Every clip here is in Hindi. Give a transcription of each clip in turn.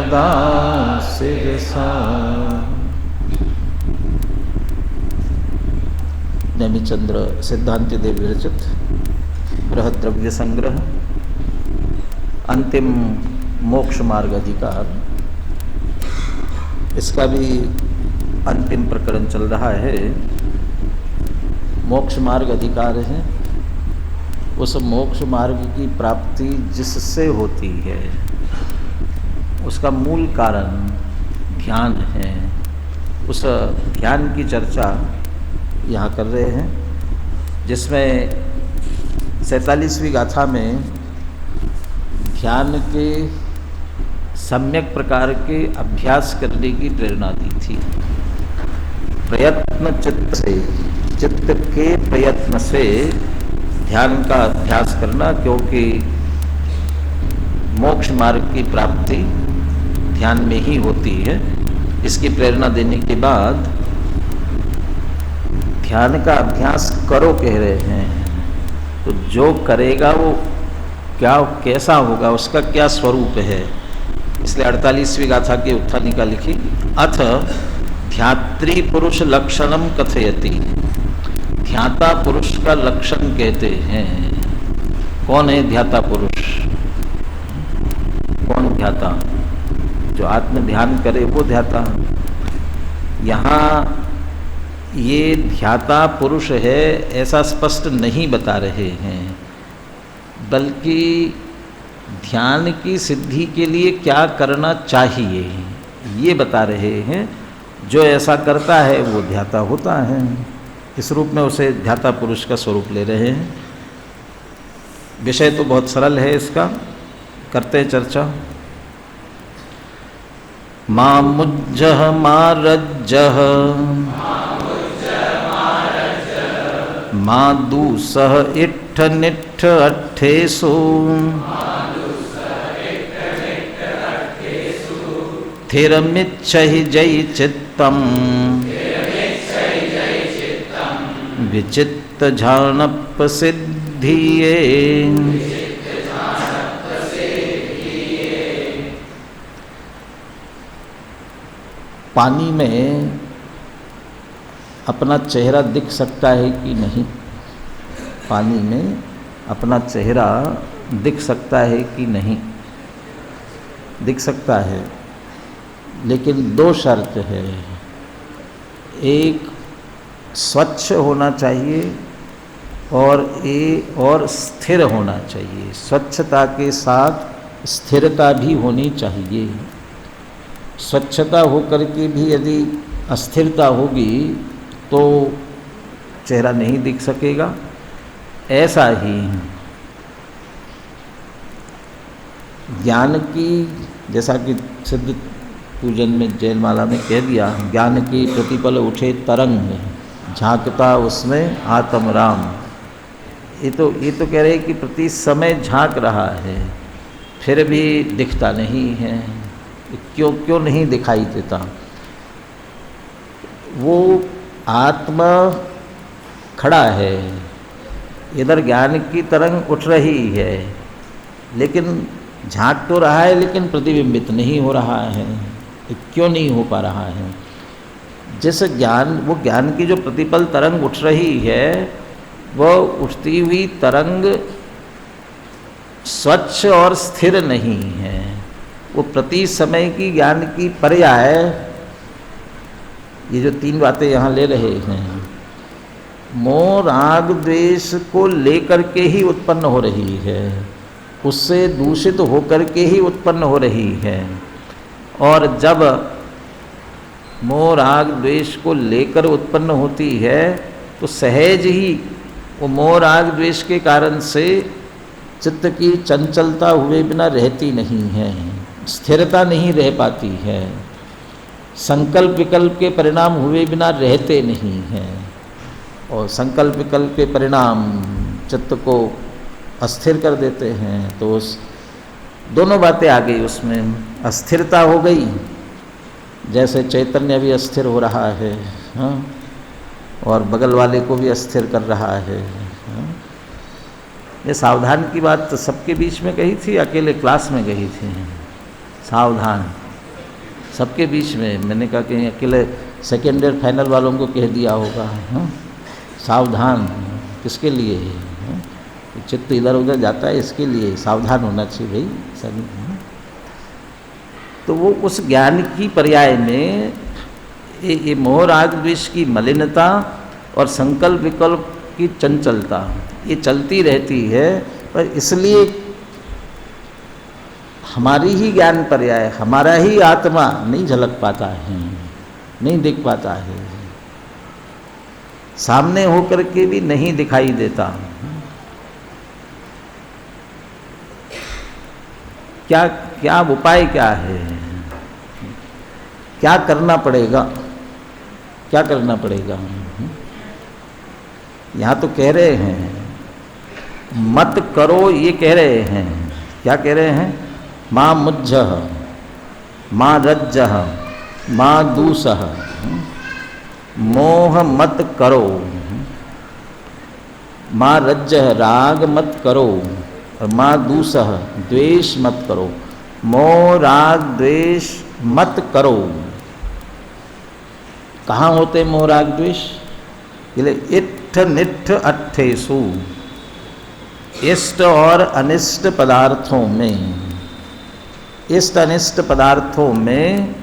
सदा सिरसा। नेमिचंद्र सिद्धांति देव विरचित बृहद्रव्य संग्रह अंतिम मोक्ष मार्ग अधिकार, इसका भी अंतिम प्रकरण चल रहा है। मोक्ष मार्ग अधिकार है, उस मोक्ष मार्ग की प्राप्ति जिससे होती है उसका मूल कारण ध्यान है। उस ध्यान की चर्चा यहाँ कर रहे हैं, जिसमें 47वीं गाथा में ध्यान के सम्यक प्रकार के अभ्यास करने की प्रेरणा दी थी। प्रयत्न चित्त से, चित्त के प्रयत्न से ध्यान का अभ्यास करना, क्योंकि मोक्ष मार्ग की प्राप्ति ध्यान में ही होती है। इसकी प्रेरणा देने के बाद ध्यान का अभ्यास करो कह रहे हैं, तो जो करेगा वो क्या कैसा होगा, उसका क्या स्वरूप है। इसलिए 48वीं गाथा की उत्थानिका लिखी, अथ ध्यात्री पुरुष लक्षणम कथयति। ध्याता पुरुष का लक्षण कहते हैं। कौन है ध्याता पुरुष? कौन ध्याता? जो आत्म ध्यान करे वो ध्याता। यहाँ ये ध्याता पुरुष है ऐसा स्पष्ट नहीं बता रहे हैं, बल्कि ध्यान की सिद्धि के लिए क्या करना चाहिए ये बता रहे हैं। जो ऐसा करता है वो ध्याता होता है। इस रूप में उसे ध्याता पुरुष का स्वरूप ले रहे हैं। विषय तो बहुत सरल है इसका, करते हैं चर्चा। मामुज्जह मारज्जह मादूसह इट्ठ निट्ठ अट्ठेसु थिरमिच्छहि जयि चित्तम विचित्त झानप सिद्धिये। पानी में अपना चेहरा दिख सकता है कि नहीं? पानी में अपना चेहरा दिख सकता है कि नहीं? दिख सकता है, लेकिन दो शर्त है। एक स्वच्छ होना चाहिए और स्थिर होना चाहिए। स्वच्छता के साथ स्थिरता भी होनी चाहिए। स्वच्छता होकर के भी यदि अस्थिरता होगी तो चेहरा नहीं दिख सकेगा। ऐसा ही ज्ञान की, जैसा कि सिद्ध पूजन में जयमाला में कह दिया, ज्ञान की प्रतिपल उठे तरंग झांकता उसमें आत्म राम। ये तो कह रहे कि प्रति समय झांक रहा है, फिर भी दिखता नहीं है। क्यों नहीं दिखाई देता? वो आत्मा खड़ा है, इधर ज्ञान की तरंग उठ रही है, लेकिन झांक तो रहा है, लेकिन प्रतिबिंबित नहीं हो रहा है। क्यों नहीं हो पा रहा है? जिस वो ज्ञान की जो प्रतिपल तरंग उठ रही है, वह उठती हुई तरंग स्वच्छ और स्थिर नहीं है। वो प्रति समय की ज्ञान की पर्याय, ये जो तीन बातें यहाँ ले रहे हैं, मोह राग द्वेष को लेकर के ही उत्पन्न हो रही है, उससे दूषित होकर के ही उत्पन्न हो रही है। और जब मोह राग द्वेष को लेकर उत्पन्न होती है तो सहज ही वो मोह राग द्वेष के कारण से चित्त की चंचलता हुए बिना रहती नहीं है, स्थिरता नहीं रह पाती है, संकल्प विकल्प के परिणाम हुए बिना रहते नहीं हैं, और संकल्प विकल्प के परिणाम चित्त को अस्थिर कर देते हैं। तो उस दोनों बातें आ गई, उसमें अस्थिरता हो गई, जैसे चैतन्य भी अस्थिर हो रहा है, हाँ, और बगल वाले को भी अस्थिर कर रहा है, हाँ। ये सावधान की बात तो सबके बीच में कही थी, अकेले क्लास में कही थी, सावधान। सबके बीच में। मैंने कहा कि अकेले सेकेंड ईयर फाइनल वालों को कह दिया होगा, हाँ? सावधान, किसके लिए है, हाँ? चित्त इधर उधर जाता है, इसके लिए सावधान होना चाहिए भाई सभी, हाँ? तो वो उस ज्ञान की पर्याय में ये मोह राग द्वेष की मलिनता और संकल्प विकल्प की चंचलता ये चलती रहती है, पर इसलिए हमारी ही ज्ञान पर्याय, हमारा ही आत्मा नहीं झलक पाता है, नहीं दिख पाता है, सामने होकर के भी नहीं दिखाई देता। क्या क्या उपाय क्या है, क्या करना पड़ेगा, क्या करना पड़ेगा? यहाँ तो कह रहे हैं मत करो, ये कह रहे हैं, क्या कह रहे हैं? माँ मुज्जह, माँ रज्जह, माँ दूसह, मोह मत करो, माँ रज्जह राग मत करो, और माँ दूसह द्वेष मत करो। मोह राग द्वेष मत करो। कहाँ होते मोह राग द्वेष? इट्ठ निट्ठ अट्ठेसु, इष्ट और अनिष्ट पदार्थों में, इष्ट अनिष्ट पदार्थों में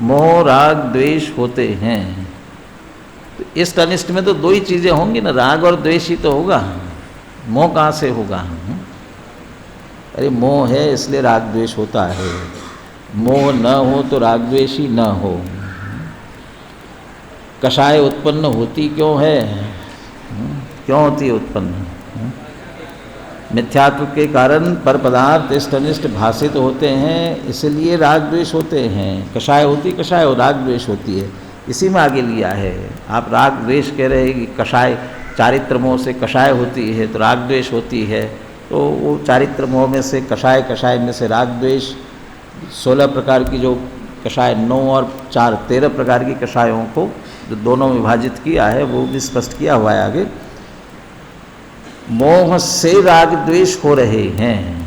मोह राग द्वेष होते हैं। तो इष्ट अनिष्ट में तो दो ही चीज़ें होंगी ना, राग और द्वेष ही तो होगा, मोह कहाँ से होगा? अरे मोह है इसलिए राग द्वेष होता है, मोह न हो तो राग द्वेष ही न हो। कषाय उत्पन्न होती क्यों है? क्यों होती है उत्पन्न? मिथ्यात्व के कारण पर पदार्थ इष्ट अनिष्ट भाषित होते हैं, इसलिए राग द्वेष होते हैं। कषाय होती कषाय और राग द्वेष होती है, इसी में आगे लिया है। आप राग द्वेष कह रहे हैं कि कषाय चारित्र मोह से कषाय होती है तो राग द्वेष होती है, तो वो चारित्र मोह में से कषाय, कषाय में से राग द्वेष, 16 प्रकार की जो कषाय, 9 और 4 13 प्रकार की कषायों को जो दोनों में विभाजित किया है वो भी स्पष्ट किया हुआ है आगे। मोह से राग द्वेष हो रहे हैं,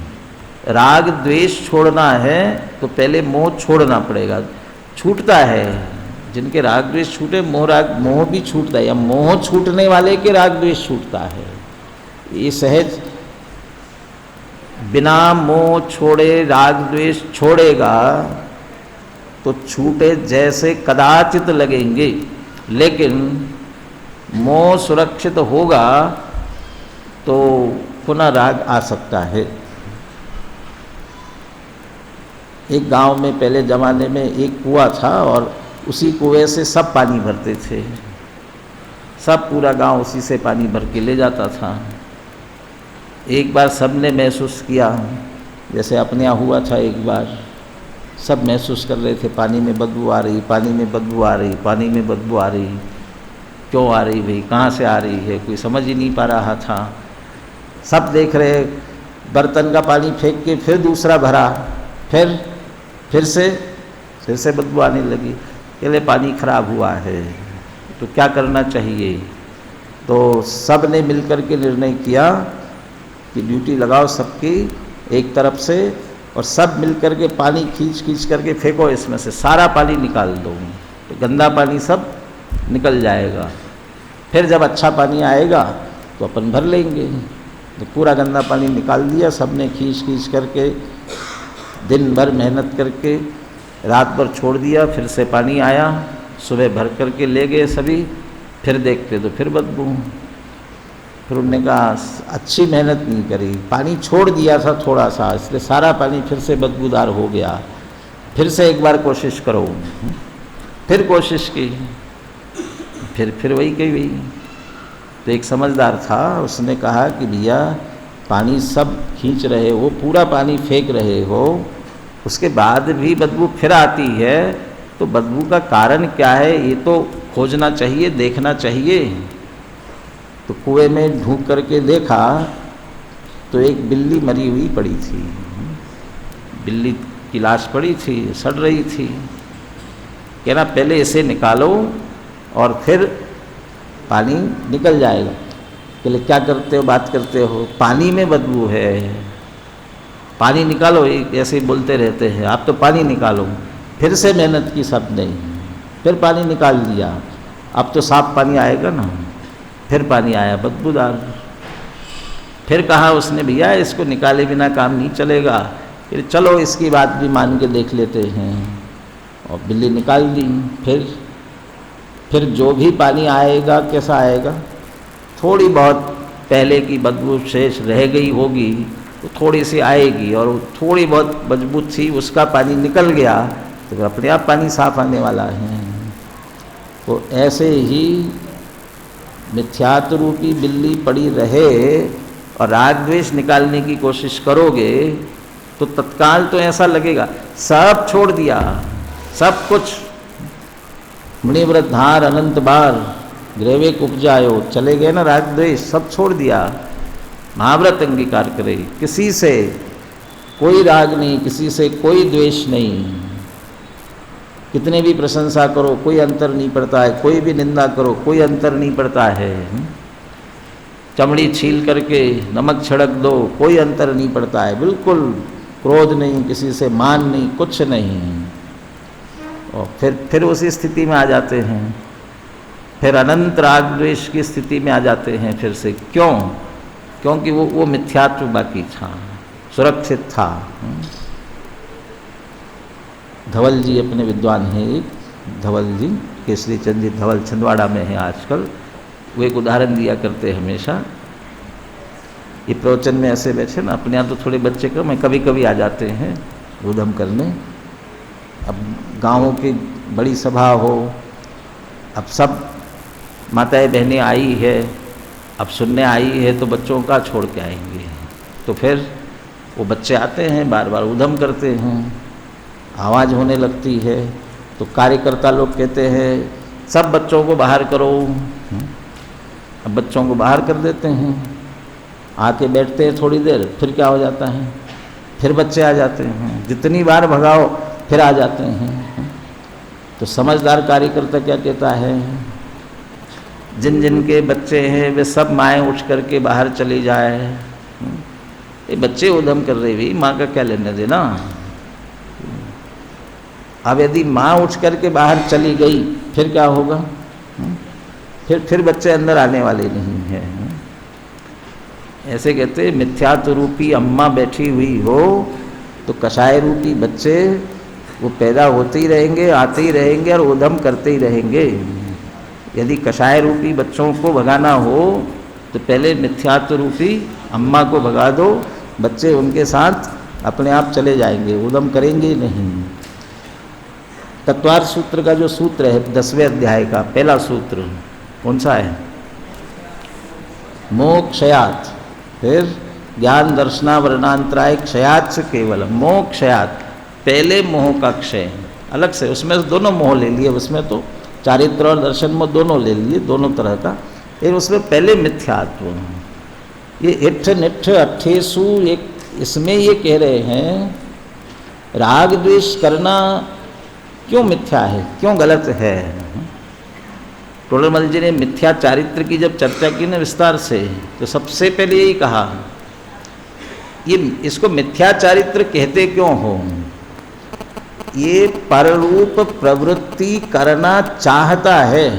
राग द्वेष छोड़ना है तो पहले मोह छोड़ना पड़ेगा। छूटता है जिनके राग द्वेष छूटे, मोह भी छूटता है, या मोह छूटने वाले के राग द्वेष छूटता है। ये सहज बिना मोह छोड़े राग द्वेष छोड़ेगा तो छूटे जैसे कदाचित लगेंगे, लेकिन मोह सुरक्षित होगा तो पुनः राग आ सकता है। एक गांव में पहले ज़माने में एक कुआं था और उसी कुएं से सब पानी भरते थे, सब पूरा गांव उसी से पानी भर के ले जाता था। एक बार सब ने महसूस किया, जैसे अपने यहाँ हुआ था एक बार, सब महसूस कर रहे थे पानी में बदबू आ रही, पानी में बदबू आ रही, पानी में बदबू आ रही। क्यों आ रही भाई, कहाँ से आ रही है, कोई समझ ही नहीं पा रहा था। सब देख रहे, बर्तन का पानी फेंक के फिर दूसरा भरा, फिर से बदबू आने लगी। कहले पानी खराब हुआ है, तो क्या करना चाहिए? तो सब ने मिलकर के निर्णय किया कि ड्यूटी लगाओ सबकी एक तरफ से, और सब मिलकर के पानी खींच करके फेंको, इसमें से सारा पानी निकाल दो, तो गंदा पानी सब निकल जाएगा। फिर जब अच्छा पानी आएगा तो अपन भर लेंगे। तो पूरा गंदा पानी निकाल दिया सबने, खींच करके, दिन भर मेहनत करके, रात भर छोड़ दिया। फिर से पानी आया, सुबह भर करके ले गए सभी, फिर देखते तो फिर बदबू। फिर उन्होंने कहा अच्छी मेहनत नहीं करी, पानी छोड़ दिया था थोड़ा सा, इसलिए सारा पानी फिर से बदबूदार हो गया। फिर से एक बार कोशिश करो। फिर कोशिश की, फिर वही कही वही। तो एक समझदार था, उसने कहा कि भैया पानी सब खींच रहे हो, पूरा पानी फेंक रहे हो, उसके बाद भी बदबू फिर आती है, तो बदबू का कारण क्या है ये तो खोजना चाहिए, देखना चाहिए। तो कुएं में ढूंढ करके देखा तो एक बिल्ली मरी हुई पड़ी थी, बिल्ली की लाश पड़ी थी, सड़ रही थी। कहना पहले इसे निकालो और फिर पानी निकल जाएगा। कहले क्या करते हो, बात करते हो, पानी में बदबू है, पानी निकालो। ऐसे ही बोलते रहते हैं, आप तो पानी निकालो। फिर से मेहनत की सबने, फिर पानी निकाल दिया। अब तो साफ पानी आएगा ना, फिर पानी आया बदबूदार। फिर कहा उसने, भैया इसको निकाले बिना काम नहीं चलेगा, फिर चलो इसकी बात भी मान के देख लेते हैं, और बिल्ली निकाल दी। फिर जो भी पानी आएगा कैसा आएगा, थोड़ी बहुत पहले की बदबू शेष रह गई होगी, तो थोड़ी सी आएगी, और थोड़ी बहुत बदबू थी उसका पानी निकल गया तो फिर अपने आप पानी साफ आने वाला है। तो ऐसे ही मिथ्यात्व रूपी बिल्ली पड़ी रहे और राग द्वेष निकालने की कोशिश करोगे तो तत्काल तो ऐसा लगेगा सब छोड़ दिया, सब कुछ मुनिव्रतधार अनंत बार ग्रेवे उपजायो, चले गए ना राग द्वेष, सब छोड़ दिया, महाव्रत अंगीकार करे, किसी से कोई राग नहीं, किसी से कोई द्वेष नहीं, कितने भी प्रशंसा करो कोई अंतर नहीं पड़ता है, कोई भी निंदा करो कोई अंतर नहीं पड़ता है, चमड़ी छील करके नमक छिड़क दो कोई अंतर नहीं पड़ता है, बिल्कुल क्रोध नहीं, किसी से मान नहीं, कुछ नहीं। और फिर उसी स्थिति में आ जाते हैं, फिर अनंत राग द्वेष की स्थिति में आ जाते हैं फिर से। क्यों? क्योंकि वो मिथ्यात्व बाकी था, सुरक्षित था। धवल जी अपने विद्वान हैं, धवल जी, केसरी चंद जी धवल छिंदवाड़ा में हैं आजकल, वो एक उदाहरण दिया करते हमेशा। ये प्रवचन में ऐसे बैठे ना, अपने यहाँ तो थोड़े बच्चे कम है, कभी कभी आ जाते हैं उधम करने। अब गाँवों की बड़ी सभा हो, अब सब माताएं बहनें आई है, अब सुनने आई है तो बच्चों का छोड़ के आएंगे, तो फिर वो बच्चे आते हैं बार बार उधम करते हैं, आवाज़ होने लगती है, तो कार्यकर्ता लोग कहते हैं सब बच्चों को बाहर करो। अब बच्चों को बाहर कर देते हैं, आके बैठते हैं थोड़ी देर, फिर क्या हो जाता है, फिर बच्चे आ जाते हैं, जितनी बार भगाओ फिर आ जाते हैं। तो समझदार कार्यकर्ता क्या कहता है, जिन जिन के बच्चे हैं वे सब माएँ उठ करके बाहर चली जाए। ये बच्चे उधम कर रहे भी, माँ का क्या लेने देना। अब यदि माँ उठ करके बाहर चली गई फिर क्या होगा, फिर बच्चे अंदर आने वाले नहीं हैं। ऐसे कहते मिथ्यात्व रूपी अम्मा बैठी हुई हो तो कषाय रूपी बच्चे वो पैदा होते ही रहेंगे, आते ही रहेंगे और उधम करते ही रहेंगे। यदि कषाय रूपी बच्चों को भगाना हो तो पहले मिथ्यात्व रूपी अम्मा को भगा दो, बच्चे उनके साथ अपने आप चले जाएंगे, उधम करेंगे नहीं। तत्वार्थ सूत्र का जो सूत्र है 10वें अध्याय का पहला सूत्र कौन सा है, मोक्षयात, फिर ज्ञान दर्शनावरणांतराय क्षयात से केवल, मोक्षयात पहले मोह का क्षय अलग से, उसमें से दोनों मोह ले लिए, उसमें तो चारित्र और दर्शन मोह दोनों ले लिए, दोनों तरह का। लेकिन उसमें पहले मिथ्यात्व, ये इठ निठ अट्ठेसु, एक इसमें ये कह रहे हैं राग द्वेष करना क्यों मिथ्या है, क्यों गलत है। टोडरमल जी ने मिथ्या चारित्र की जब चर्चा की ना विस्तार से, तो सबसे पहले यही कहा ये इसको मिथ्या चारित्र कहते क्यों हो, ये पररूप प्रवृत्ति करना चाहता है,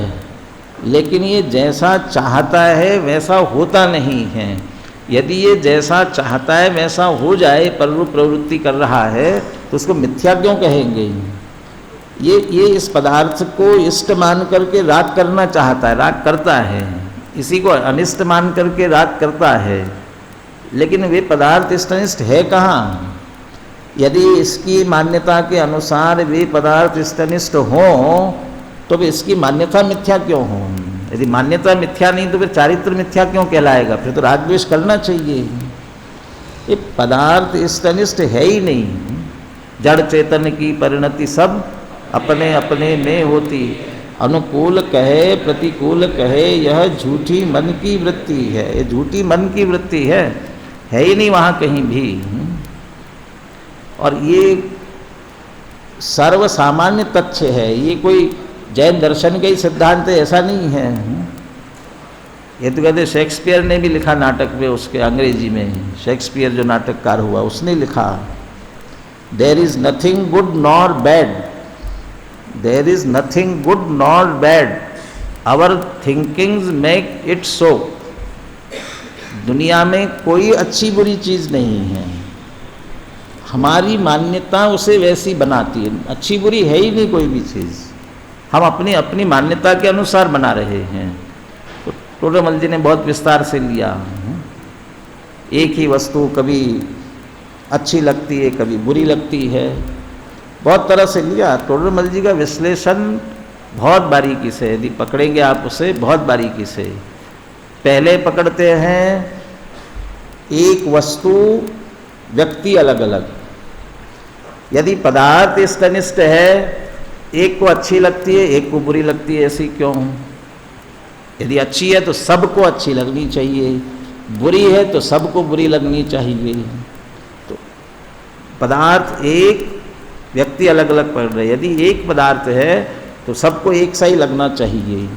लेकिन ये जैसा चाहता है वैसा होता नहीं है। यदि ये जैसा चाहता है वैसा हो जाए, पररूप प्रवृत्ति कर रहा है, तो उसको मिथ्या क्यों कहेंगे। ये इस पदार्थ को इष्ट मान करके राग करना चाहता है, राग करता है, इसी को अनिष्ट मान करके राग करता है, लेकिन वे पदार्थ इष्ट अनिष्ट है कहाँ। यदि इसकी मान्यता के अनुसार वे पदार्थ इष्ट अनिष्ट हों तो फिर इसकी मान्यता मिथ्या क्यों हो। यदि मान्यता मिथ्या नहीं तो फिर चारित्र मिथ्या क्यों कहलाएगा, फिर तो राग द्वेष करना चाहिए। ये पदार्थ इष्ट अनिष्ट है ही नहीं, जड़ चेतन की परिणति सब अपने अपने में होती, अनुकूल कहे प्रतिकूल कहे यह झूठी मन की वृत्ति है, ये झूठी मन की वृत्ति है ही नहीं वहाँ कहीं भी। और ये सर्वसामान्य तथ्य है, ये कोई जैन दर्शन का ही सिद्धांत है ऐसा नहीं है। ये तो कहते शेक्सपियर ने भी लिखा नाटक में, उसके अंग्रेजी में शेक्सपियर जो नाटककार हुआ उसने लिखा there is nothing good nor bad there is nothing good nor bad, our thinkings make it so. दुनिया में कोई अच्छी बुरी चीज़ नहीं है, हमारी मान्यता उसे वैसी बनाती है। अच्छी बुरी है ही नहीं कोई भी चीज़, हम अपनी अपनी मान्यता के अनुसार बना रहे हैं। तो टोडरमल जी ने बहुत विस्तार से लिया। एक ही वस्तु कभी अच्छी लगती है, कभी बुरी लगती है, बहुत तरह से लिया। टोडरमल जी का विश्लेषण बहुत बारीकी से, यदि पकड़ेंगे आप उसे बहुत बारीकी से। पहले पकड़ते हैं एक वस्तु व्यक्ति अलग अलग। यदि पदार्थ इष्टनिष्ट है, एक को अच्छी लगती है एक को बुरी लगती है, ऐसी क्यों? यदि अच्छी है तो सबको अच्छी लगनी चाहिए, बुरी है तो सबको बुरी लगनी चाहिए। तो पदार्थ एक, व्यक्ति अलग अलग पड़ रहे। यदि एक पदार्थ है तो सबको एक सा ही लगना चाहिए।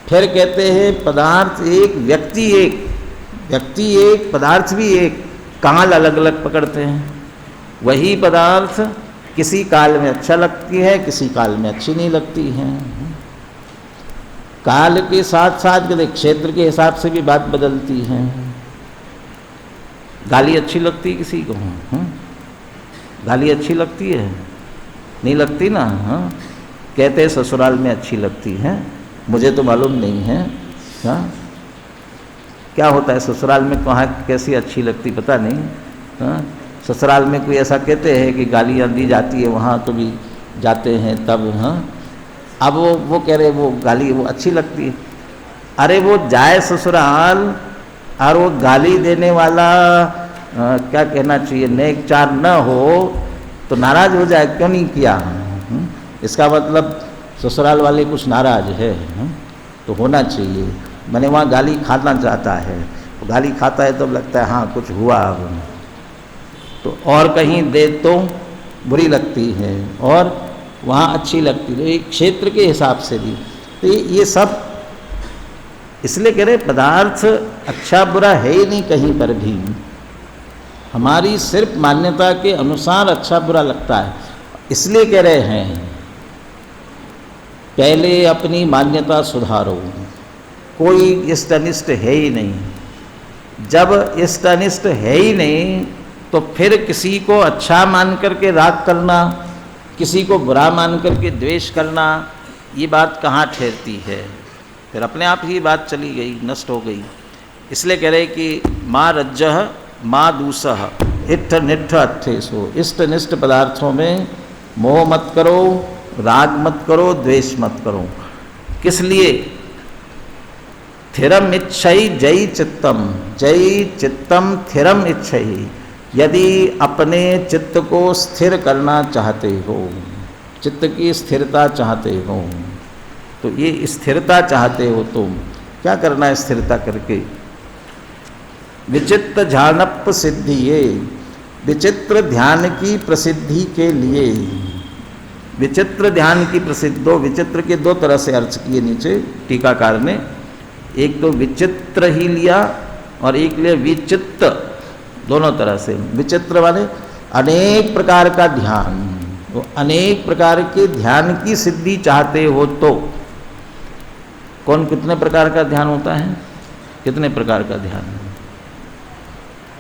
फिर कहते हैं पदार्थ एक, व्यक्ति एक, व्यक्ति एक, पदार्थ भी एक, काल अलग अलग पकड़ते हैं। वही पदार्थ किसी काल में अच्छा लगती है, किसी काल में अच्छी नहीं लगती है। काल के साथ साथ क्षेत्र के हिसाब से भी बात बदलती है। गाली अच्छी लगती है किसी को? गाली अच्छी लगती है? नहीं लगती ना। कहते हैं ससुराल में अच्छी लगती है, मुझे तो मालूम नहीं है। क्या होता है ससुराल में, कहाँ कैसी अच्छी लगती पता नहीं। ससुराल में कोई ऐसा कहते हैं कि गालियाँ दी जाती है, वहाँ तो भी जाते हैं तब। अब वो कह रहे वो गाली वो अच्छी लगती है। अरे वो जाए ससुराल और वो गाली देने वाला क्या कहना चाहिए, नेक चार न हो तो नाराज हो जाए, क्यों नहीं किया? इसका मतलब ससुराल वाले कुछ नाराज है। तो होना चाहिए, मैंने वहाँ गाली खाना चाहता है, तो गाली खाता है तो लगता है हाँ कुछ हुआ। तो और कहीं दे तो बुरी लगती है और वहाँ अच्छी लगती है। एक क्षेत्र के हिसाब से भी तो ये सब इसलिए कह रहे पदार्थ अच्छा बुरा है ही नहीं कहीं पर भी, हमारी सिर्फ मान्यता के अनुसार अच्छा बुरा लगता है। इसलिए कह रहे हैं पहले अपनी मान्यता सुधारो। कोई इष्ट अनिष्ट है ही नहीं। जब इष्ट अनिष्ट है ही नहीं तो फिर किसी को अच्छा मान करके राग करना, किसी को बुरा मान करके द्वेष करना, ये बात कहाँ ठहरती है? फिर अपने आप ही बात चली गई, नष्ट हो गई। इसलिए कह रहे कि माँ रज्जह माँ दूसह इट्ठ निट्ठ अट्ठेसो। इष्ट निष्ठ पदार्थों में मोह मत करो, राग मत करो, द्वेष मत करो। किस लिए? थिरम इच्छई जयी चित्तम, जयी चित्तम थिरम इच्छई। यदि अपने चित्त को स्थिर करना चाहते हो, चित्त की स्थिरता चाहते हो, तो ये स्थिरता चाहते हो तो क्या करना है? स्थिरता करके विचित्र ध्यानप सिद्धिये, विचित्र ध्यान की प्रसिद्धि के लिए। विचित्र ध्यान की प्रसिद्धो, विचित्र के दो तरह से अर्थ किए नीचे टीकाकार ने। एक तो विचित्र ही लिया और एक लिया विचित्र, दोनों तरह से। विचित्र वाले अनेक प्रकार का ध्यान, वो अनेक प्रकार के ध्यान की सिद्धि चाहते हो तो कौन कितने प्रकार का ध्यान होता है? कितने प्रकार का ध्यान?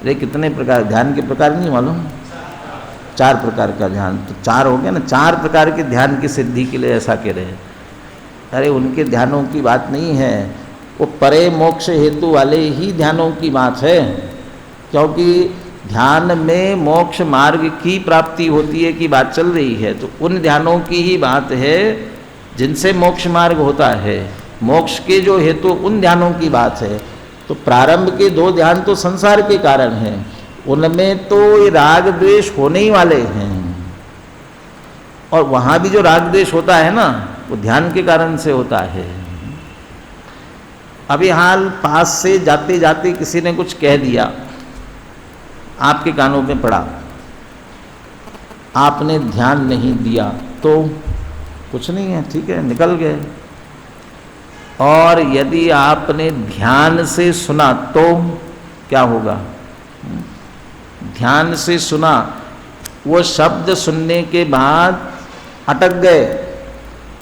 अरे कितने प्रकार ध्यान के प्रकार नहीं मालूम? 4 प्रकार का ध्यान। तो 4 हो गया ना। 4 प्रकार के ध्यान की सिद्धि के लिए ऐसा कह रहे हैं। अरे उनके ध्यानों की बात नहीं है, वो परे मोक्ष हेतु वाले ही ध्यानों की बात है। क्योंकि ध्यान में मोक्ष मार्ग की प्राप्ति होती है की बात चल रही है, तो उन ध्यानों की ही बात है जिनसे मोक्ष मार्ग होता है। मोक्ष के जो हेतु उन ध्यानों की बात है। तो प्रारंभ के 2 ध्यान तो संसार के कारण हैं, उनमें तो ये राग द्वेष होने ही वाले हैं। और वहाँ भी जो राग द्वेष होता है ना, वो ध्यान के कारण से होता है। अभी हाल पास से जाते जाते किसी ने कुछ कह दिया, आपके कानों में पड़ा, आपने ध्यान नहीं दिया तो कुछ नहीं है, ठीक है, निकल गए। और यदि आपने ध्यान से सुना तो क्या होगा? ध्यान से सुना, वो शब्द सुनने के बाद अटक गए,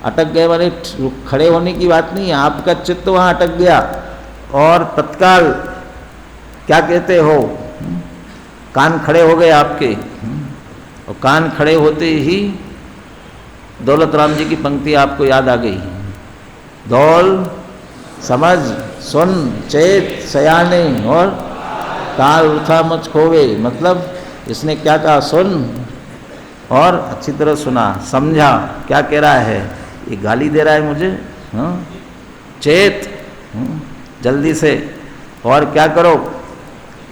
अटक गए माने खड़े होने की बात नहीं है, आपका चित्त वहाँ अटक गया और तत्काल क्या कहते हो, कान खड़े हो गए आपके, और कान खड़े होते ही दौलत राम जी की पंक्ति आपको याद आ गई, दौल समझ सुन चेत सयाने और काल उठा मच खोवे। मतलब इसने क्या कहा, सुन और अच्छी तरह सुना, समझा क्या कह रहा है, ये गाली दे रहा है मुझे, हाँ, चेत जल्दी से, और क्या करो,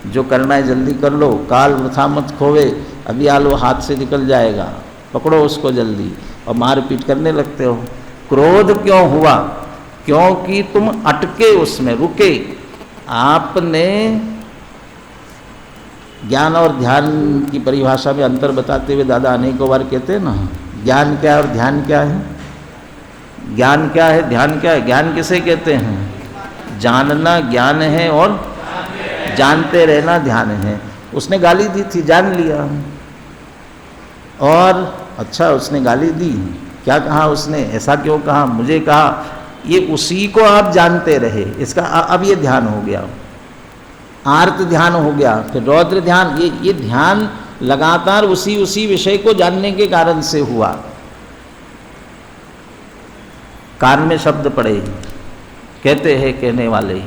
जो करना है जल्दी कर लो, काल वृथा मत खोवे, अभी आलो हाथ से निकल जाएगा, पकड़ो उसको जल्दी, और मारपीट करने लगते हो। क्रोध क्यों हुआ, क्योंकि तुम अटके उसमें, रुके। आपने ज्ञान और ध्यान की परिभाषा में अंतर बताते हुए दादा अनेकों बार कहते हैं ना, ज्ञान क्या है और ध्यान क्या है, ज्ञान क्या है, ध्यान क्या है। ज्ञान किसे कहते हैं, जानना ज्ञान है और जानते रहना ध्यान है। उसने गाली दी थी, जान लिया, और अच्छा उसने गाली दी, क्या कहा उसने, ऐसा क्यों कहा, मुझे कहा, ये उसी को आप जानते रहे, इसका अब ये ध्यान हो गया, आर्त ध्यान हो गया, फिर रौद्र ध्यान, ये ध्यान लगातार उसी विषय को जानने के कारण से हुआ। कान में शब्द पड़े, कहते हैं कहने वाले,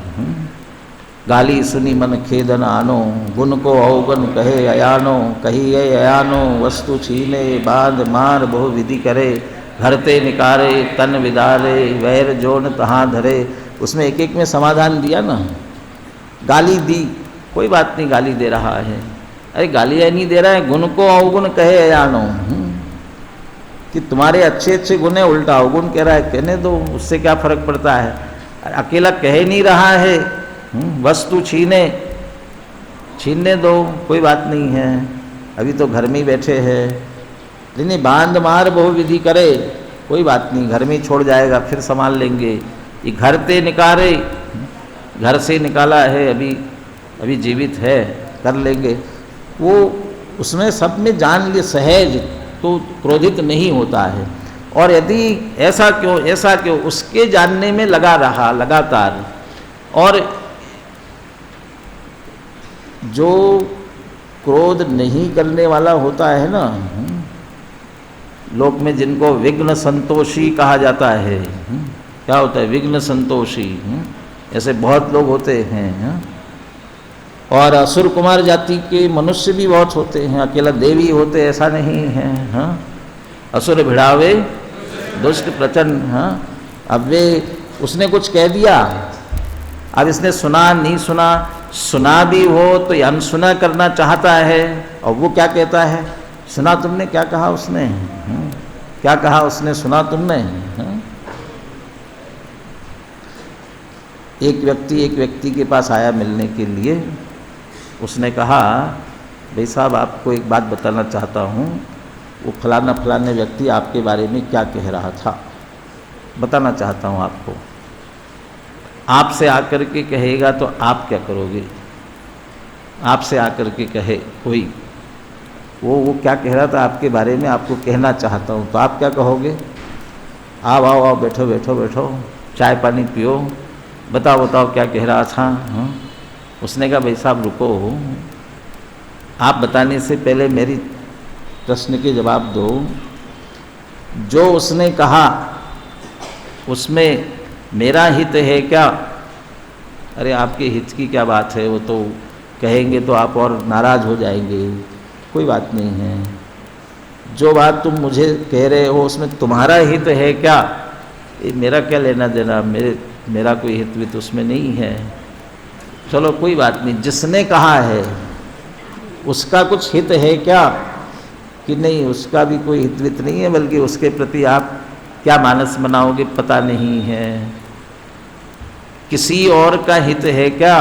गाली सुनी मन खेदन आनो, गुण को अवगुण कहे अयानो, कही अयानो वस्तु छीने, बांध मार बहु विधि करे, घरते निकारे तन विदारे, वैर जोन तहाँ धरे। उसमें एक एक में समाधान दिया ना, गाली दी, कोई बात नहीं, गाली दे रहा है, अरे गाली नहीं दे रहा है, गुण को अवगुण कहे अयानो, कि तुम्हारे अच्छे अच्छे गुण है, उल्टा अवगुण कह रहा है, कहने दो, उससे क्या फर्क पड़ता है, अकेला कह नहीं रहा है, वस्तु छीनने दो, कोई बात नहीं है, अभी तो घर में ही बैठे हैं, नहीं बांध मार बहु विधि करे, कोई बात नहीं, घर में ही छोड़ जाएगा, फिर संभाल लेंगे। ये घर ते निकारे, घर से निकाला है, अभी जीवित है, कर लेंगे, वो उसमें सब में जान लिए, सहज तो क्रोधित नहीं होता है। और यदि ऐसा क्यों उसके जानने में लगा रहा लगातार, और जो क्रोध नहीं करने वाला होता है ना, लोक में जिनको विघ्न संतोषी कहा जाता है, क्या होता है विघ्न संतोषी, ऐसे बहुत लोग होते हैं। और असुर कुमार जाति के मनुष्य भी बहुत होते हैं, अकेला देवी होते ऐसा नहीं है, हाँ, असुर भिड़ावे दुष्ट प्रचंड, हाँ। अब वे उसने कुछ कह दिया, अब इसने सुना नहीं सुना, सुना भी हो तो ये अनसुना करना चाहता है, और वो क्या कहता है, सुना तुमने, क्या कहा उसने, क्या कहा उसने, सुना तुमने। एक व्यक्ति के पास आया मिलने के लिए, उसने कहा, भाई साहब आपको एक बात बताना चाहता हूँ, वो फलाने व्यक्ति आपके बारे में क्या कह रहा था, बताना चाहता हूँ आपको। आपसे आकर के कहेगा तो आप क्या करोगे, आपसे आकर के कहे कोई, वो क्या कह रहा था आपके बारे में, आपको कहना चाहता हूँ, तो आप क्या कहोगे, आओ बैठो, चाय पानी पियो, बताओ क्या कह रहा था। हाँ, उसने कहा भाई साहब रुको, आप बताने से पहले मेरी प्रश्न के जवाब दो, जो उसने कहा उसमें मेरा हित है क्या। अरे आपके हित की क्या बात है, वो तो कहेंगे तो आप और नाराज़ हो जाएंगे, कोई बात नहीं है, जो बात तुम मुझे कह रहे हो उसमें तुम्हारा हित है क्या, ये मेरा क्या लेना देना, मेरा कोई हित भी तो उसमें नहीं है। चलो कोई बात नहीं, जिसने कहा है उसका कुछ हित है क्या, कि नहीं उसका भी कोई हित वित नहीं है, बल्कि उसके प्रति आप क्या मानस बनाओगे पता नहीं है। किसी और का हित है क्या,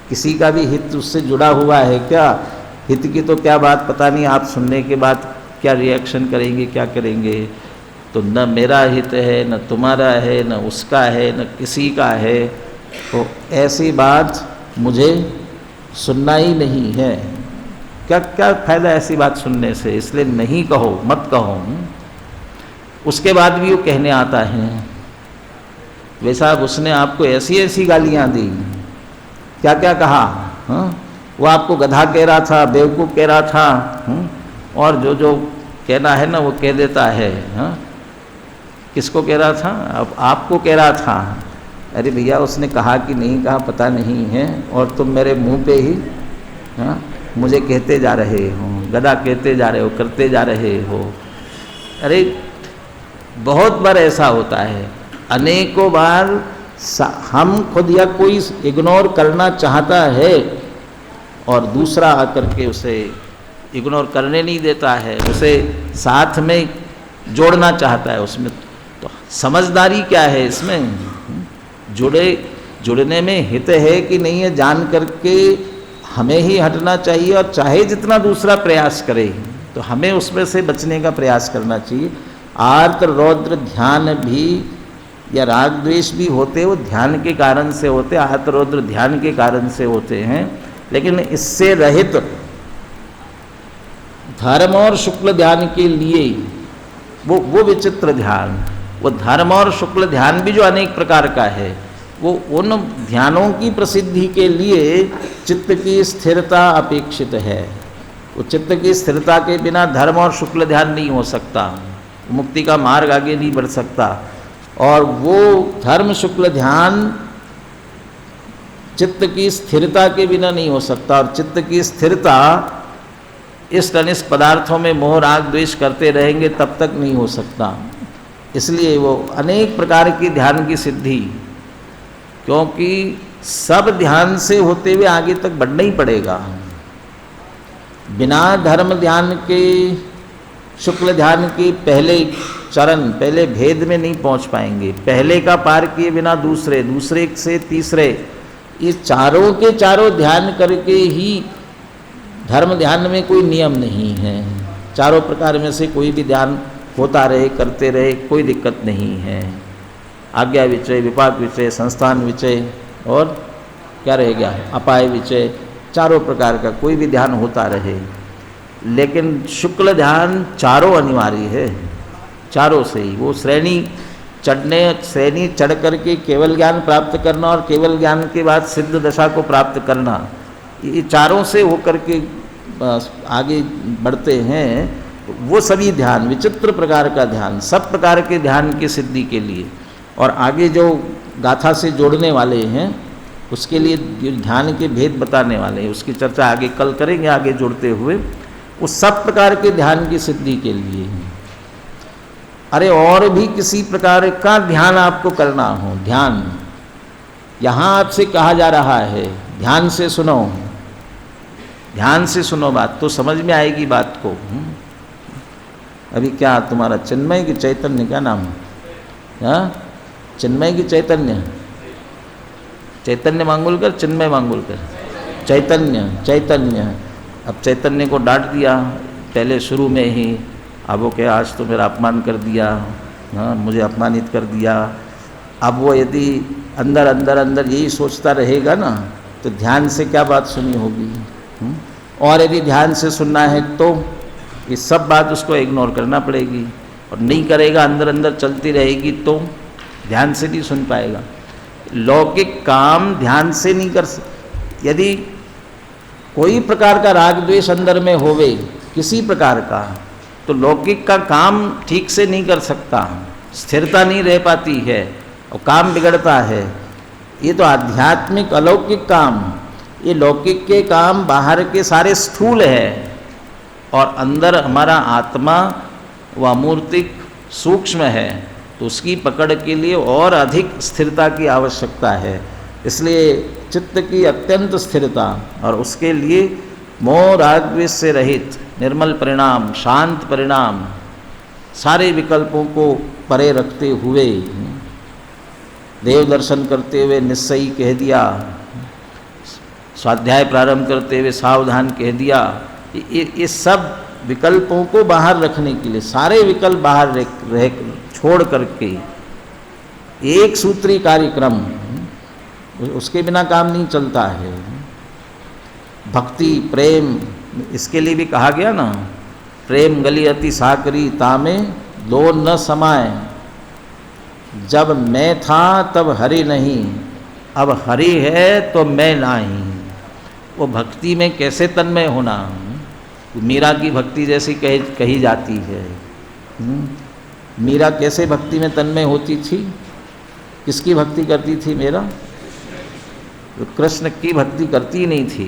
किसी का भी हित उससे जुड़ा हुआ है क्या, हित की तो क्या बात पता नहीं, आप सुनने के बाद क्या रिएक्शन करेंगे, क्या करेंगे। तो न मेरा हित है, न तुम्हारा है, न उसका है, न किसी का है, तो ऐसी बात मुझे सुनना ही नहीं है। क्या फ़ायदा ऐसी बात सुनने से, इसलिए नहीं कहो, मत कहो। उसके बाद भी वो कहने आता है, वे साहब उसने आपको ऐसी ऐसी गालियाँ दी, क्या क्या कहा, हाँ? वो आपको गधा कह रहा था, बेवकूफ़ कह रहा था, और जो जो कहना है ना वो कह देता है, हाँ? किसको कह रहा था? अब आपको कह रहा था। अरे भैया उसने कहा कि नहीं कहा पता नहीं है, और तुम मेरे मुंह पे ही, हाँ, मुझे कहते जा रहे हो, गधा कहते जा रहे हो, करते जा रहे हो। अरे बहुत बार ऐसा होता है, अनेकों बार हम खुद या कोई इग्नोर करना चाहता है और दूसरा आकर के उसे इग्नोर करने नहीं देता है, उसे साथ में जोड़ना चाहता है उसमें। तो समझदारी क्या है इसमें? जुड़ने में हित है कि नहीं है जान करके हमें ही हटना चाहिए, और चाहे जितना दूसरा प्रयास करे तो हमें उसमें से बचने का प्रयास करना चाहिए। आर्त रौद्र ध्यान भी या राग द्वेष भी होते, वो ध्यान के कारण से होते, आर्त रौद्र ध्यान के कारण से होते हैं। लेकिन इससे रहित धर्म और शुक्ल ध्यान के लिए वो विचित्र ध्यान, वो धर्म और शुक्ल ध्यान भी जो अनेक प्रकार का है, वो उन ध्यानों की प्रसिद्धि के लिए चित्त की स्थिरता अपेक्षित है। वो चित्त की स्थिरता के बिना धर्म और शुक्ल ध्यान नहीं हो सकता, मुक्ति का मार्ग आगे नहीं बढ़ सकता। और वो धर्म शुक्ल ध्यान चित्त की स्थिरता के बिना नहीं हो सकता, और चित्त की स्थिरता इष्ट अनिष्ट पदार्थों में मोह राग द्वेष करते रहेंगे तब तक नहीं हो सकता। इसलिए वो अनेक प्रकार की ध्यान की सिद्धि, क्योंकि सब ध्यान से होते हुए आगे तक बढ़ना ही पड़ेगा। बिना धर्म ध्यान के, शुक्ल ध्यान के पहले चरण, पहले भेद में नहीं पहुंच पाएंगे। पहले का पार किए बिना दूसरे, दूसरे से तीसरे, ये चारों के चारों ध्यान करके ही, धर्म ध्यान में कोई नियम नहीं है, चारों प्रकार में से कोई भी ध्यान होता रहे, करते रहे, कोई दिक्कत नहीं है। आज्ञा विचय, विपाक विचय, संस्थान विचय, और क्या रह गया, अपाय विचय, चारों प्रकार का कोई भी ध्यान होता रहे। लेकिन शुक्ल ध्यान चारों अनिवार्य है, चारों से ही। वो श्रेणी चढ़ करके केवल ज्ञान प्राप्त करना, और केवल ज्ञान के बाद सिद्ध दशा को प्राप्त करना, ये चारों से होकर के आगे बढ़ते हैं। वो सभी ध्यान, विचित्र प्रकार का ध्यान, सब प्रकार के ध्यान की सिद्धि के लिए, और आगे जो गाथा से जोड़ने वाले हैं उसके लिए ध्यान के भेद बताने वाले हैं, उसकी चर्चा आगे कल करेंगे आगे जोड़ते हुए। वो सब प्रकार के ध्यान की सिद्धि के लिए। अरे और भी किसी प्रकार का ध्यान आपको करना हो, ध्यान यहाँ आपसे कहा जा रहा है, ध्यान से सुनो, ध्यान से सुनो बात, तो समझ में आएगी बात को। अभी क्या तुम्हारा चिन्मय की चैतन्य, क्या नाम है? हाँ, चिन्मय की चैतन्य, चैतन्य मांगुलकर, चिन्मय मांगुलकर, चैतन्य। अब चैतन्य को डांट दिया पहले शुरू में ही, अब वो क्या, आज तो मेरा अपमान कर दिया, हाँ, मुझे अपमानित कर दिया। अब वो यदि अंदर अंदर अंदर यही सोचता रहेगा ना, तो ध्यान से क्या बात सुनी होगी। और यदि ध्यान से सुनना है तो ये सब बात उसको इग्नोर करना पड़ेगी, और नहीं करेगा, अंदर अंदर चलती रहेगी, तो ध्यान से नहीं सुन पाएगा। लौकिक काम ध्यान से नहीं कर सकते। यदि कोई प्रकार का राग द्वेष अंदर में होवे, किसी प्रकार का, तो लौकिक का काम ठीक से नहीं कर सकता, स्थिरता नहीं रह पाती है और काम बिगड़ता है। ये तो आध्यात्मिक अलौकिक काम, ये लौकिक के काम बाहर के सारे स्थूल है, और अंदर हमारा आत्मा व अमूर्तिक सूक्ष्म है, तो उसकी पकड़ के लिए और अधिक स्थिरता की आवश्यकता है। इसलिए चित्त की अत्यंत स्थिरता, और उसके लिए मोह राग द्वेष से रहित निर्मल परिणाम, शांत परिणाम, सारे विकल्पों को परे रखते हुए, देव दर्शन करते हुए निश्चयी कह दिया, स्वाध्याय प्रारंभ करते हुए सावधान कह दिया, ये सब विकल्पों को बाहर रखने के लिए, सारे विकल्प बाहर रह छोड़ करके एक सूत्री कार्यक्रम, उसके बिना काम नहीं चलता है। भक्ति प्रेम, इसके लिए भी कहा गया ना, प्रेम गली अति साकरी तामे दो न समाए, जब मैं था तब हरि नहीं, अब हरि है तो मैं नहीं। वो भक्ति में कैसे तन्मय होना, मीरा की भक्ति जैसी कही जाती है। मीरा कैसे भक्ति में तन्मय होती थी, किसकी भक्ति करती थी मीरा? तो कृष्ण की भक्ति करती नहीं थी,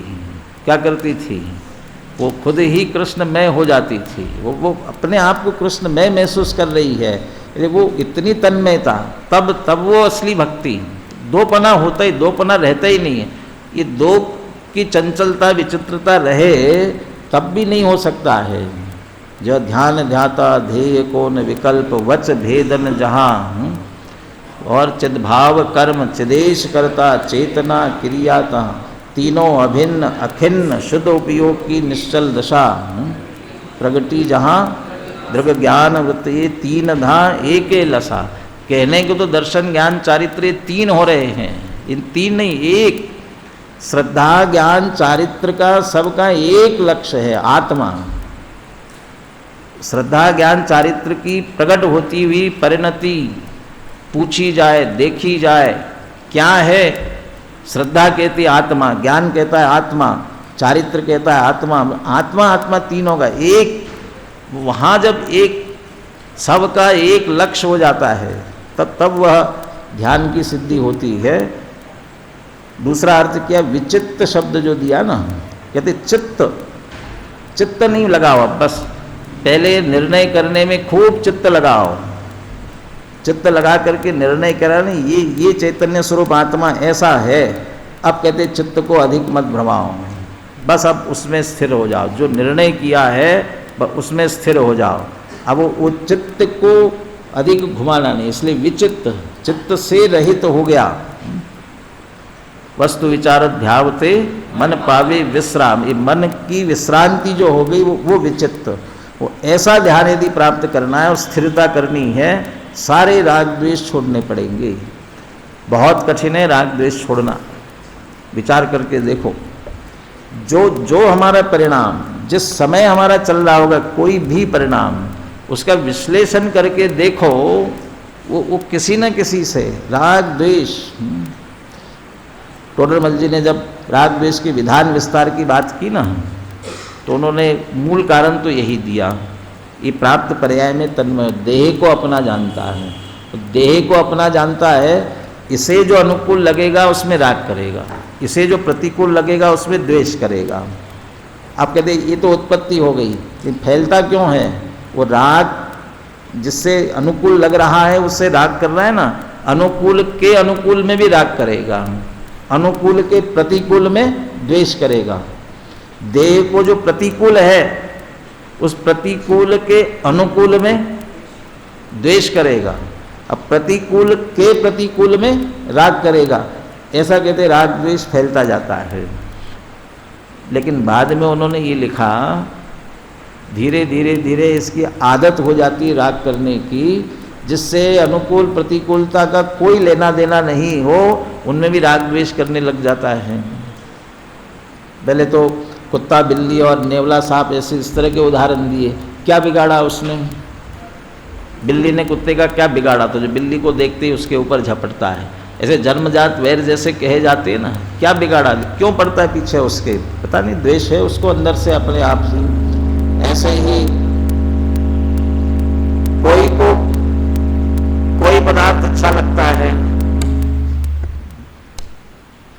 क्या करती थी? वो खुद ही कृष्णमय हो जाती थी। वो अपने आप को कृष्णमय महसूस कर रही है, वो इतनी तन्मयता, तब वो असली भक्ति। दोपना होता ही, दोपना रहता ही नहीं है। ये दो की चंचलता विचित्रता रहे तब भी नहीं हो सकता है। जो ध्यान ध्याता ध्येय को न विकल्प वच भेदन जहाँ, और चिद्भाव कर्म चिदेश करता चेतना क्रियाता, तीनों अभिन्न अखिन्न शुद्ध उपयोग की निश्चल दशा, प्रगति जहाँ दृग ज्ञान वृत्त, ये तीन धा एक लसा। कहने को तो दर्शन ज्ञान चारित्र तीन हो रहे हैं, इन तीन नहीं एक। श्रद्धा ज्ञान चारित्र का सबका एक लक्ष्य है, आत्मा। श्रद्धा ज्ञान चारित्र की प्रकट होती हुई परिणति पूछी जाए, देखी जाए, क्या है? श्रद्धा कहती है आत्मा, ज्ञान कहता है आत्मा, चारित्र कहता है आत्मा। आत्मा आत्मा तीनों का एक, वहाँ जब एक सबका एक लक्ष्य हो जाता है तब वह ध्यान की सिद्धि होती है। दूसरा अर्थ क्या? विचित्त शब्द जो दिया ना, कहते चित्त नहीं लगाओ, बस पहले निर्णय करने में खूब चित्त लगाओ। चित्त लगा करके निर्णय करा नहीं, ये चैतन्य स्वरूप आत्मा ऐसा है। अब कहते चित्त को अधिक मत भ्रमाओ, बस अब उसमें स्थिर हो जाओ। जो निर्णय किया है उसमें स्थिर हो जाओ। अब वो चित्त को अधिक घुमाना नहीं, इसलिए विचित्त, चित्त से रहित हो गया। वस्तु विचार ध्यावते मन पावे विश्राम, ये मन की विश्रांति जो हो गई वो विचित्त। वो ऐसा ध्यान यदि प्राप्त करना है और स्थिरता करनी है, सारे राग द्वेष छोड़ने पड़ेंगे। बहुत कठिन है राग द्वेष छोड़ना, विचार करके देखो। जो हमारा परिणाम, जिस समय हमारा चल रहा होगा कोई भी परिणाम, उसका विश्लेषण करके देखो, वो किसी न किसी से राग द्वेष। टोडरमल जी ने जब राग द्वेष के विधान विस्तार की बात की ना, तो उन्होंने मूल कारण तो यही दिया, ये प्राप्त पर्याय में तन्मय, देह को अपना जानता है। तो देह को अपना जानता है, इसे जो अनुकूल लगेगा उसमें राग करेगा, इसे जो प्रतिकूल लगेगा उसमें द्वेष करेगा। आप कहते ये तो उत्पत्ति हो गई, ये फैलता क्यों है? वो राग जिससे अनुकूल लग रहा है उससे राग कर रहा है ना, अनुकूल के अनुकूल में भी राग करेगा, अनुकूल के प्रतिकूल में द्वेष करेगा। देह को जो प्रतिकूल है उस प्रतिकूल के अनुकूल में द्वेष करेगा, अब प्रतिकूल के प्रतिकूल में राग करेगा। ऐसा कहते राग द्वेष फैलता जाता है। लेकिन बाद में उन्होंने ये लिखा, धीरे धीरे धीरे इसकी आदत हो जाती है राग करने की, जिससे अनुकूल प्रतिकूलता का कोई लेना देना नहीं हो, उनमें भी राग द्वेष करने लग जाता है। पहले तो कुत्ता बिल्ली और नेवला सांप ऐसे इस तरह के उदाहरण दिए, क्या बिगाड़ा उसने? बिल्ली ने कुत्ते का क्या बिगाड़ा? तो जो बिल्ली को देखते ही उसके ऊपर झपटता है। ऐसे जन्मजात वैर जैसे कहे जाते हैं ना, क्या बिगाड़ा, क्यों पड़ता है पीछे उसके? पता नहीं, द्वेष है उसको अंदर से अपने आप से। ऐसे ही कोई को कोई पदार्थ अच्छा लगता है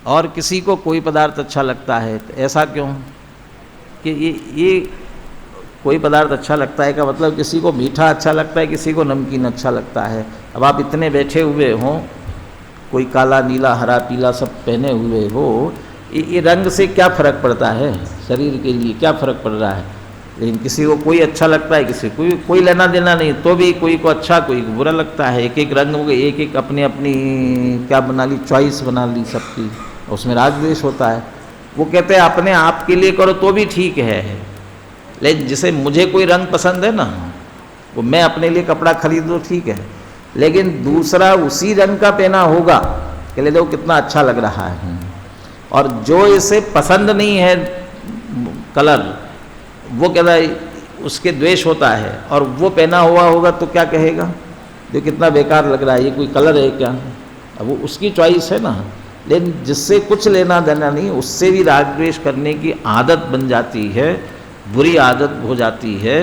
और किसी को कोई पदार्थ अच्छा लगता है, तो ऐसा क्यों? कि ये कोई पदार्थ अच्छा लगता है का मतलब किसी को मीठा अच्छा लगता है, किसी को नमकीन अच्छा लगता है। अब आप इतने बैठे हुए हों, कोई काला नीला हरा पीला सब पहने हुए हो, ये रंग से क्या फ़र्क पड़ता है? शरीर के लिए क्या फ़र्क पड़ रहा है? लेकिन किसी को कोई अच्छा लगता है, किसी को कोई लेना देना नहीं, तो भी कोई को अच्छा कोई को बुरा लगता है। एक एक रंग हो गए, एक एक अपनी अपनी क्या बना ली, चॉइस बना ली सबकी, उसमें राग द्वेष होता है। वो कहते हैं अपने आप के लिए करो तो भी ठीक है, लेकिन जिसे मुझे कोई रंग पसंद है ना, वो मैं अपने लिए कपड़ा खरीदूँ ठीक है, लेकिन दूसरा उसी रंग का पहना होगा कि ले देखो कितना अच्छा लग रहा है। और जो इसे पसंद नहीं है कलर, वो कहता है उसके द्वेष होता है और वो पहना हुआ होगा तो क्या कहेगा, जो कितना बेकार लग रहा है, ये कोई कलर है क्या। अब वो उसकी चॉइस है ना, लेकिन जिससे कुछ लेना देना नहीं, उससे भी राग द्वेष करने की आदत बन जाती है, बुरी आदत हो जाती है,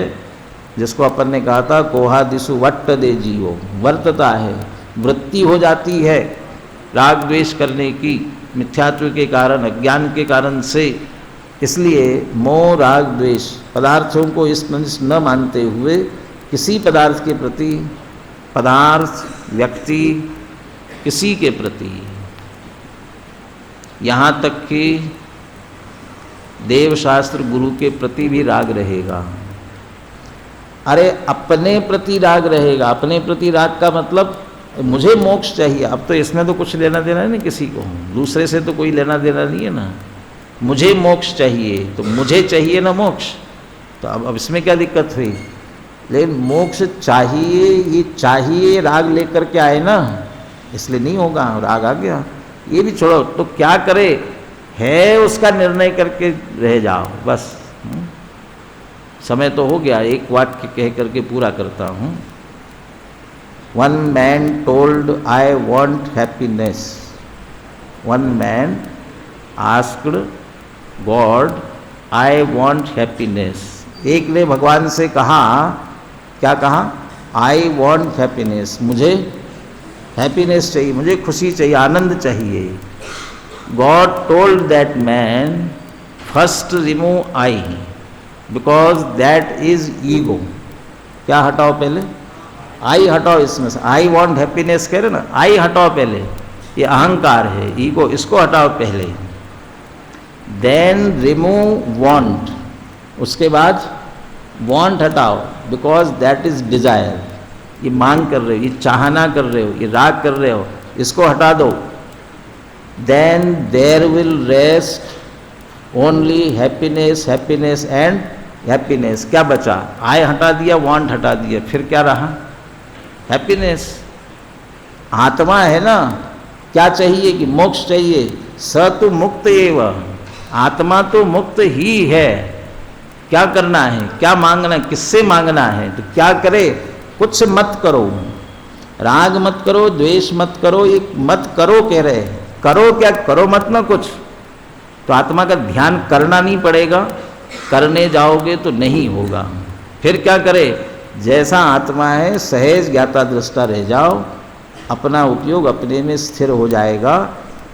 जिसको अपन ने कहा था कोहा दिशु वट्ट दे जियो, वर्तता है, वृत्ति हो जाती है राग द्वेष करने की, मिथ्यात्व के कारण, अज्ञान के कारण से। इसलिए मोह राग द्वेष पदार्थों को इस न मानते हुए किसी पदार्थ के प्रति, पदार्थ, व्यक्ति, किसी के प्रति, यहाँ तक कि देवशास्त्र गुरु के प्रति भी राग रहेगा। अरे अपने प्रति राग रहेगा। अपने प्रति राग का मतलब मुझे मोक्ष चाहिए। अब तो इसमें तो कुछ लेना देना नहीं किसी को, दूसरे से तो कोई लेना देना नहीं है ना। मुझे मोक्ष चाहिए तो मुझे चाहिए ना मोक्ष, तो अब इसमें क्या दिक्कत हुई। लेकिन मोक्ष चाहिए, ये चाहिए राग लेकर के आए ना, इसलिए नहीं होगा, राग आ गया। ये भी छोड़ो, तो क्या करे, है उसका निर्णय करके रह जाओ बस। समय तो हो गया, एक वाक्य कह करके पूरा करता हूँ। One man told I want happiness, one man asked God I want happiness. एक ने भगवान से कहा, क्या कहा, आई वॉन्ट हैप्पीनेस, मुझे हैप्पीनेस चाहिए, मुझे खुशी चाहिए, आनंद चाहिए। God told that man first remove I because that is ego. क्या हटाओ पहले, आई हटाओ इसमें से। आई वॉन्ट हैप्पीनेस कह रहे ना, आई हटाओ पहले, ये अहंकार है, ईगो, इसको हटाओ पहले। देन रिमूव वॉन्ट, उसके बाद वॉन्ट हटाओ, बिकॉज दैट इज डिजायर, ये मांग कर रहे हो, ये चाहना कर रहे हो, ये राग कर रहे हो, इसको हटा दो। Then there will rest only happiness, happiness and happiness. क्या बचा, आई हटा दिया, वॉन्ट हटा दिया, फिर क्या रहा, हैप्पीनेस। आत्मा है ना, क्या चाहिए कि मोक्ष चाहिए। स तो मुक्त एव, आत्मा तो मुक्त ही है। क्या करना है, क्या मांगना है, किससे मांगना है, तो क्या करे, कुछ मत करो, राग मत करो, द्वेष मत करो, एक मत करो कह रहे हैं। करो क्या, करो मत ना कुछ। तो आत्मा का ध्यान करना नहीं पड़ेगा, करने जाओगे तो नहीं होगा। फिर क्या करे, जैसा आत्मा है सहज ज्ञाता दृष्टा रह जाओ, अपना उपयोग अपने में स्थिर हो जाएगा।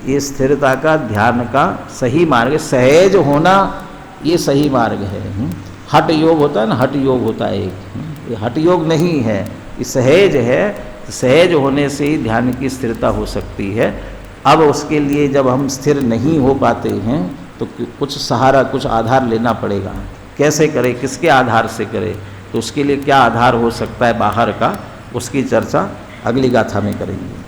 ये स्थिरता का, ध्यान का सही मार्ग है। सहज होना ये सही मार्ग है। हठ योग होता है ना, हठ योग होता है एक, ये हठ योग नहीं है, ये सहज है। सहज होने से ही ध्यान की स्थिरता हो सकती है। अब उसके लिए जब हम स्थिर नहीं हो पाते हैं तो कुछ सहारा, कुछ आधार लेना पड़ेगा। कैसे करें, किसके आधार से करें, तो उसके लिए क्या आधार हो सकता है बाहर का, उसकी चर्चा अगली गाथा में करेंगे।